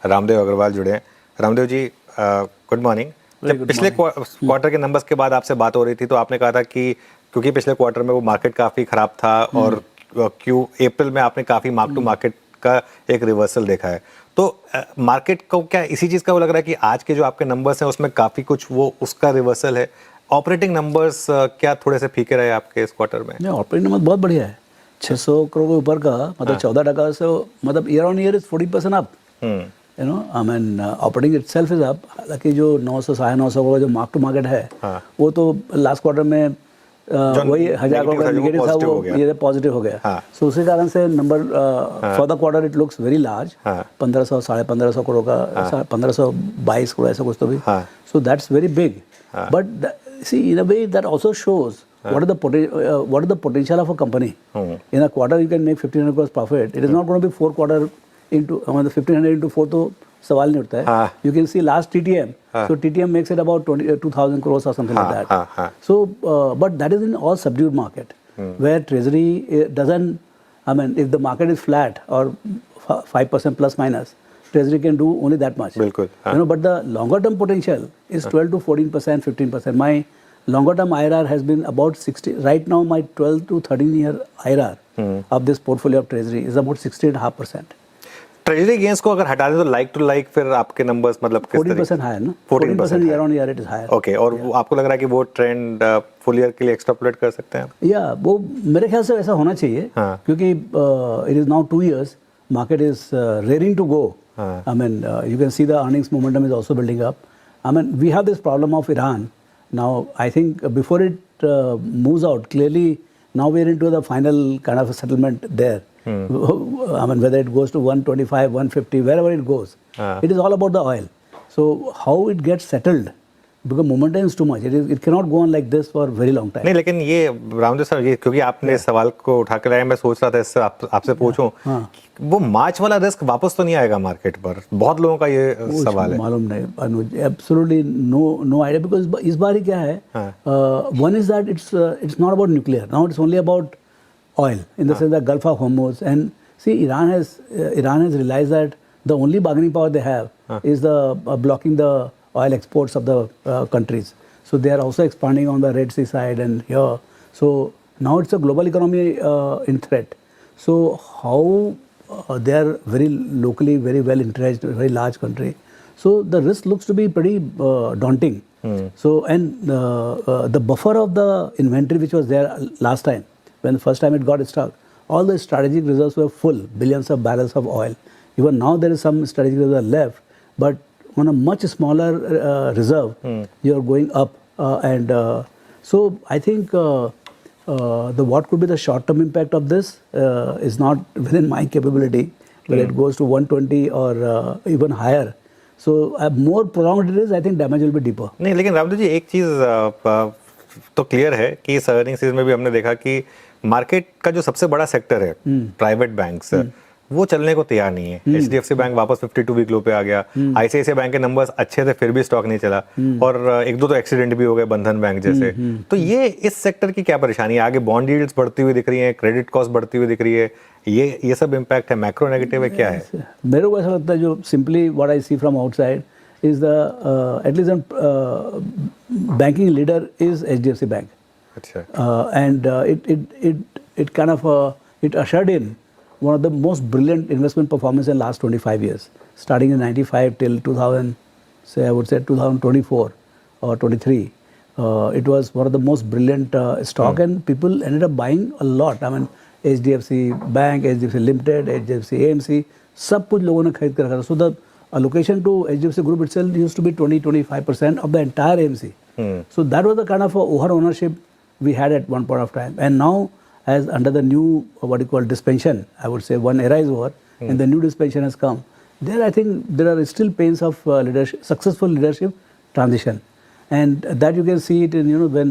रामदेव अग्रवाल जुड़े हैं। Ramdev ji, good morning. जब पिछले क्वार्टर के नंबर्स के बाद आपसे बात हो रही थी तो आपने कहा था कि क्योंकि पिछले क्वार्टर में वो मार्केट काफ़ी ख़राब था और अप्रैल में आपने काफ़ी मार्क टू मार्केट का एक रिवर्सल देखा है, तो मार्केट को क्या इसी चीज़ का वो लग रहा है कि आज के जो आपके नंबर्स हैं उसमें काफ़ी कुछ वो उसका रिवर्सल है? ऑपरेटिंग नंबर्स क्या थोड़े से फीके रहे आपके इस क्वार्टर में? नहीं, ऑपरेटिंग नंबर बहुत बढ़िया है। 600 करोड़ के ऊपर का मतलब 14% से मतलब year on year is 40% up. You know I mean operating itself is up. हालांकि जो 900 950 करोड़ का जो मार्क टू मार्केट है वो तो लास्ट क्वार्टर में वही 1000 करोड़ का नेगेटिव था, वो ये पॉजिटिव हो गया। सो उसी कारण से number for the quarter it looks very large. 1500 1550 crore का 1522 करोड़ ऐसा कुछ तो भी। So that's very big, but see in a way that also shows what is the potential of a company. In a quarter you can make 1500 crores profit. It is not going to be 4 quarter into 1500 into 4 तो सवाल नहीं उठता है. You can see last TTM. So TTM makes it about 2000 crores or something like that. So but that is in all subdued market where treasury doesn't, I mean if the market is flat or 5% plus minus, treasury can do only that much. बिल्कुल. You know, but the longer term potential is 12 to 14%, 15%. My longer term IRR has been about 60. Right now, my 12 to 13 year IRR of this portfolio of treasury is about 60.5%. Treasury gains को अगर हटा दें तो like to like फिर आपके numbers मतलब 14% higher ना? 14% year on year it is higher. Okay, और आपको लग रहा है कि वो ट्रेंड फुल ईयर के लिए एक्सट्रापोलेट कर सकते हैं? या वो मेरे ख्याल से ऐसा होना चाहिए क्योंकि it is now 2 years. Market is raring to go. I mean, you can see the earnings momentum is also building up. I mean, we have this problem of Iran. Now, I think before it moves out, clearly now we are into the final kind of a settlement there. I mean, whether it goes to 125, 150, wherever it goes, it is all about the oil. So, how it gets settled, because momentum is too much. It cannot go on like this for a very long time. नहीं, लेकिन ये Ramdev sir, ये क्योंकि आपने इस सवाल को उठा के लाया, मैं सोच रहा था इससे आपसे पूछूं, वो मार्च वाला रिस्क वापस तो नहीं आएगा मार्केट पर? बहुत लोगों का ये सवाल है. मालूम नहीं अनुज, एब्सोल्युटली नो आइडिया, बिकॉज इस बार ही क्या है, one is that it's not about nuclear, now it's only about oil in the sense that Gulf of Hormuz. And see, Iran has realized that the only bargaining power they have is the blocking the oil exports of the countries. So they are also expanding on the Red Sea side and here. So now it's a global economy in threat. So how they are very locally very well entrenched, very large country. So the risk looks to be pretty daunting. So and the buffer of the inventory which was there last time, when the first time it got stuck, all the strategic reserves were full, billions of barrels of oil. Even now there is some strategic reserve left, but on a much smaller reserve, you are going up. And so I think what could be the short-term impact of this is not within my capability, whether it goes to 120 or even higher. So more prolonged it is, I think damage will be deeper. नहीं, लेकिन रामदेव जी एक चीज़ तो clear है कि इस earning season में भी हमने देखा कि मार्केट का जो सबसे बड़ा सेक्टर है प्राइवेट बैंक्स, वो चलने को तैयार नहीं है. HDFC बैंक वापस 52 वीक लो पे आ गया. ICICI बैंक के नंबर्स अच्छे थे फिर भी स्टॉक नहीं चला, और एक दो तो एक्सीडेंट भी हो गए बंधन बैंक जैसे. तो ये इस सेक्टर की क्या परेशानी है? आगे बॉन्ड यील्ड्स बढ़ती हुई दिख रही हैं, क्रेडिट कॉस्ट बढ़ती हुई दिख रही है, ये सब इम्पैक्ट है, मैक्रो नेगेटिव है, क्या है? मेरे को ऐसा लगता है, जो simply what I see from outside is the at least banking leader is HDFC Bank. And it kind of it ushered in one of the most brilliant investment performance in last 25 years, starting in 95 till 2000, say I would say 2024 or 23. It was one of the most brilliant stock, and people ended up buying a lot. I mean, HDFC Bank, HDFC Limited, HDFC AMC, सब कुछ लोगों ने खरीद कर रखा था. So the allocation to HDFC Group itself used to be 20-25% of the entire AMC. So that was the kind of over ownership we had at one point of time. And now, as under the new what you call dispensation, I would say one era is over, and the new dispensation has come. There, I think there are still pains of leadership, successful leadership transition, and that you can see it in, you know, when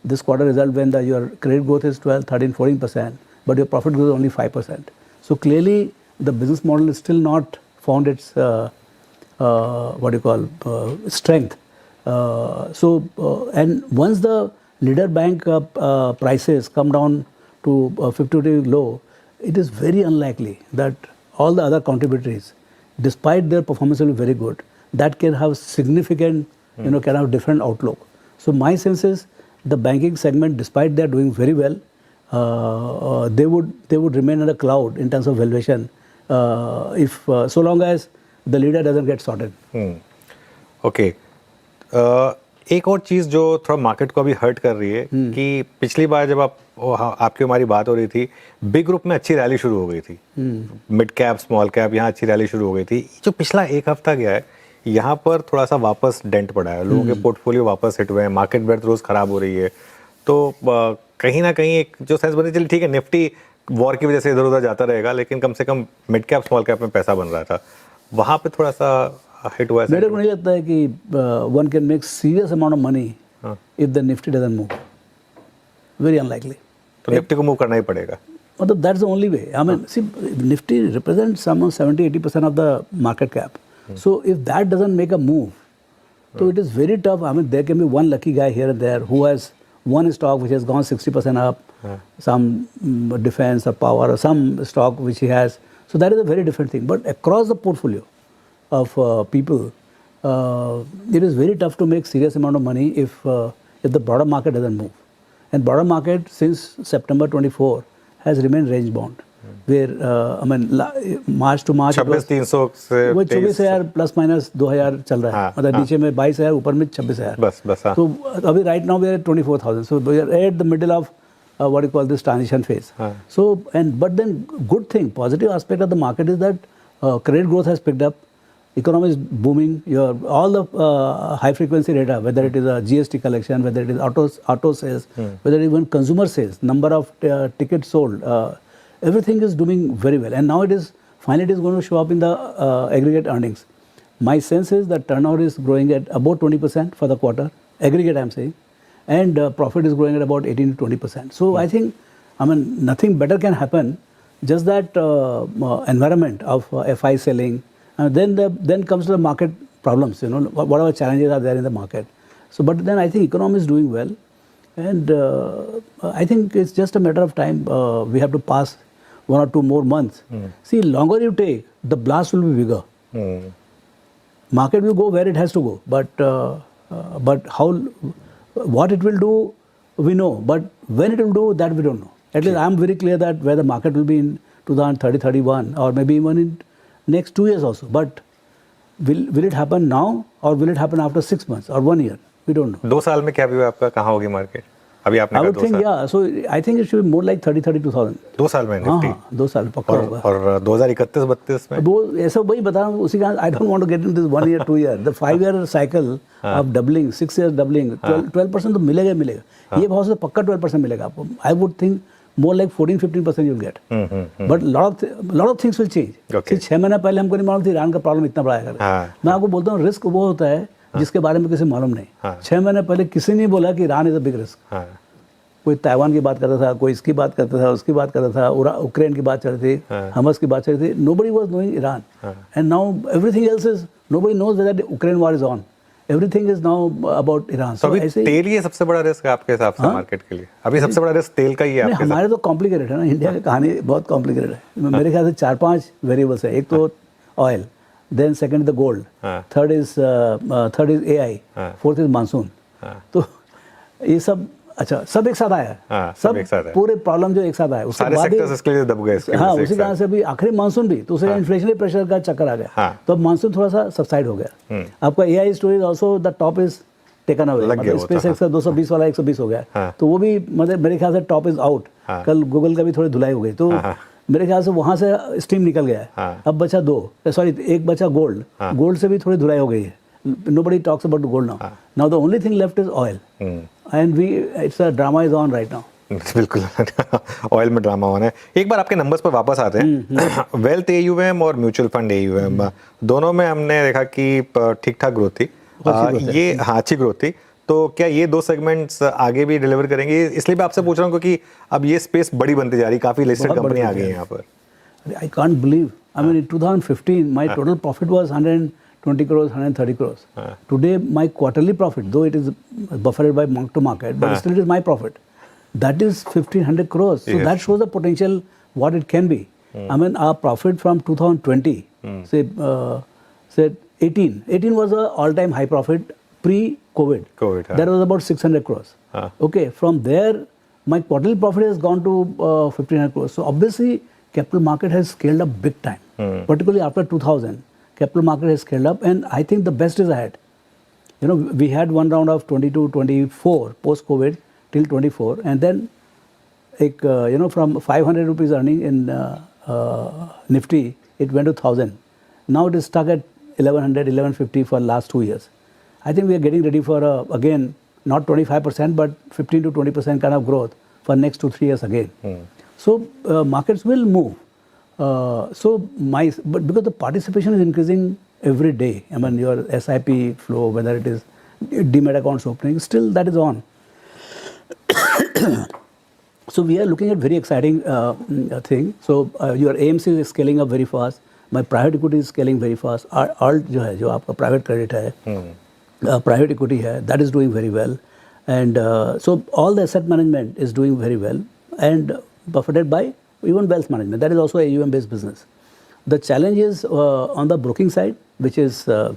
this quarter result, when your credit growth is 12, 13, 14%, but your profit growth is only 5%. So clearly, the business model is still not found its what you call strength. And once the leader bank prices come down to 50-day low, it is very unlikely that all the other contributors despite their performance will be very good, that can have significant, can have different outlook. So my sense is the banking segment, despite they are doing very well, they would remain in a cloud in terms of valuation if so long as the leader doesn't get sorted. Okay एक और चीज़ जो थोड़ा market को अभी hurt कर रही है कि पिछली बार जब आपकी हमारी बात हो रही थी, बिग ग्रुप में अच्छी रैली शुरू हो गई थी, मिड कैप स्मॉल कैप यहाँ अच्छी रैली शुरू हो गई थी। जो पिछला एक हफ्ता गया है यहाँ पर थोड़ा सा वापस डेंट पड़ा है, लोगों के पोर्टफोलियो वापस हिट हुए हैं, मार्केट ब्रेथ रोज खराब हो रही है। तो कहीं ना कहीं एक जो सेंस बनी, चलिए ठीक है निफ्टी वॉर की वजह से इधर उधर जाता रहेगा, लेकिन कम से कम मिड कैप स्मॉल कैप में पैसा बन रहा था, वहाँ पे थोड़ा सा हिट हुआ है। मेरे को नहीं लगता है कि one can make serious amount of money if the Nifty doesn't move, very unlikely. तो निफ्टी को मूव करना ही पड़ेगा, मतलब that's the only way. I mean see Nifty represent some 70-80% of the market cap, so if that doesn't make a move, so it is very tough. I mean, there can be one lucky guy here and there who has one stock which has gone 60% up, some defense or power or some stock which he has. So that is a very different thing. But across the portfolio of people, it is very tough to make serious amount of money if the broader market doesn't move. And broader market since September 24 has remained range bound. Where I mean March to March 26,300 से वो 24,000 plus minus 2,000 चल रहा है, मतलब नीचे में 22,000 ऊपर में 26,000 बस। तो अभी right now we are 24,000, so we are at the middle of what you call this transition phase. So and but then good thing, positive aspect of the market is that credit growth has picked up, economy is booming, all the high frequency data, whether it is a GST collection, whether it is auto sales, whether even consumer sales, number of tickets sold, everything is doing very well, and now it is going to show up in the aggregate earnings. My sense is that turnover is growing at about 20% for the quarter, aggregate I am saying, and profit is growing at about 18 to 20%. So I think, I mean, nothing better can happen, just that environment of FI selling, then comes to the market problems, whatever challenges are there in the market. So but then I think economy is doing well, and I think it's just a matter of time. We have to pass 1 or 2 more months. See, longer you take, the blast will be bigger. Market will go where it has to go, but how, what it will do, we know, but when it will do, that we don't know. At least I am very clear that where the market will be in 2030, 31, or maybe even in next 2 years also. But will it happen now, or will it happen after 6 months or 1 year? We don't know. 2 साल में क्या view है आपका, कहाँ होगी market? अभी आपने I would think, yeah. So I think it should be more like 32,000. 2 साल में निफ्टी? हाँ, 2 साल पक्का होगा. और 2031-32 में? वो ऐसा वही बता रहा हूँ, उसी का I don't want to get into this 1 year, 2 year. The 5-year cycle of doubling, 6 years doubling, 12% तो मिलेगा ही मिलेगा. ये बहुत से पक्का 12% मिलेगा आपको. I would think more like 14-15% you'll get. But lot of things will change. Okay. 6 महीना पहले हमको नहीं मालूम थी ईरान का प्रॉब्लम इतना बड़ा है. मैं आपको बोलता हूँ रिस्क वो होता है जिसके बारे में किसी मालूम नहीं. 6 महीने पहले किसी ने बोला कि Iran is a big risk. कोई ताइवान की बात करता था, कोई इसकी बात करता था, उसकी बात करता था, उक्रेन की बात चल रही थी, हमस की बात चल रही थी. Nobody was knowing Iran, and now everything else is, nobody knows whether Ukraine war is on. Everything is now about Iran. तो अभी तेल ही सबसे बड़ा रिस्क है आपके हिसाब से मार्केट के लिए? अभी सबसे बड़ा रिस्क तेल का ही है आपके? हमारे तो कॉम्प्लिकेटेड है ना, इंडिया की कहानी बहुत कॉम्प्लिकेटेड है. मेरे ख्याल से 4-5 वेरिएबल्स है. एक तो oil, then second is the gold, third is AI, fourth is monsoon. तो ये सब अच्छा सब एक साथ आया है. सब एक साथ है, पूरे प्रॉब्लम जो एक साथ आया, उसके बाद इसके लिए दब गए. हाँ, उसी कारण से भी आखिरी मानसून भी तो उसे इन्फ्लेशनरी प्रेशर का चक्कर आ गया. तो अब मानसून थोड़ा सा सबसाइड हो गया. आपका AI storage also the top is taken away, मतलब स्पेस एक्स का 220 वाला 120 हो गया. तो वो भी मतलब मेरे ख्याल से टॉप इज आउट. कल गूगल का भी थोड़ी धुलाई हो गई, तो मेरे ख्याल से वहां से स्टीम निकल गया है. अब बचा 2, सॉरी एक बचा गोल्ड. गोल्ड से भी थोड़ी धुलाई हो गई है. Nobody talks about gold now. Now the only thing left is oil, and it's a drama is on right now. बिल्कुल ऑयल में ड्रामा होना है. एक बार आपके नंबर्स पर वापस आते हैं. वेल्थ AUM और म्यूचुअल फंड AUM दोनों में हमने देखा कि ठीक ठाक ग्रोथ थी. ये हाँ अच्छी ग्रोथ थी. तो क्या ये 2 सेगमेंट्स आगे भी डिलीवर करेंगे? इसलिए मैं आपसे पूछ रहा हूँ क्योंकि अब ये स्पेस बड़ी बनती जा रही, काफी लिस्टेड कंपनी आ गई है यहाँ पर. I can't believe. I mean, in 2015, my total profit was 120 crores, 130 crores. Today, my quarterly profit, though it is buffered by mark to market, but still it is my profit. That is 1,500 crores. So that shows the potential what it can be. I mean, our profit from 2020 say 18 was a all-time high profit pre-COVID. COVID, हाँ. That was about 600 crores. हाँ. Okay, from there my quarterly profit has gone to 1500 crores. So obviously capital market has scaled up big time. Particularly after 2000, capital market has scaled up, and I think the best is ahead. You know, we had one round of 22, 24 post-COVID till 24, and then from 500 rupees earning in Nifty, it went to 1000. Now it is stuck at 1100, 1150 for last 2 years. I think we are getting ready for again not 25% but 15 to 20% kind of growth for next 2-3 years again. So markets will move. But because the participation is increasing every day, I mean your SIP flow, whether it is demat accounts opening, still that is on. So we are looking at very exciting thing. So your AMC is scaling up very fast. My private equity is scaling very fast. Alt जो आपका private credit है, private equity है, that is doing very well. And so all the asset management is doing very well and buffeted by even wealth management. That is also a AUM based business. The challenge is on the broking side, which is whatever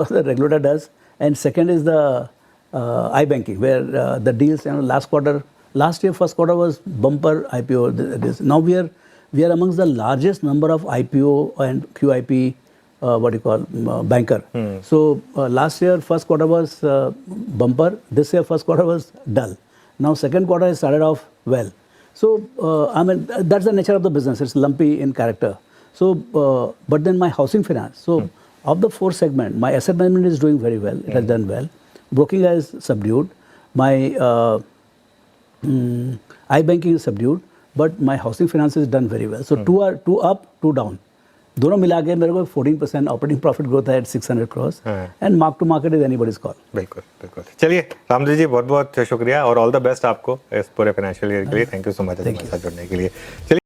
the regulator does, and second is the iBanking, where the deals, last year first quarter was bumper IPO. Now we are amongst the largest number of IPO and QIP banker. So last year first quarter was bumper. This year first quarter was dull. Now second quarter has started off well. So I mean that's the nature of the business. It's lumpy in character. So but then my housing finance. So of the 4 segment, my asset management is doing very well. It has done well. Broking is subdued. My iBanking is subdued, but my housing finance has done very well. So 2 up, 2 down. दोनों मिला के मेरे को 14% operating profit growth है at 600 crores and mark to market is anybody's call. बिल्कुल बिल्कुल. चलिए रामदेव जी बहुत बहुत शुक्रिया और ऑल द बेस्ट आपको इस पूरे फाइनेंशियल ईयर के लिए. थैंक यू सो मच हमारे साथ जुड़ने के लिए. चलिए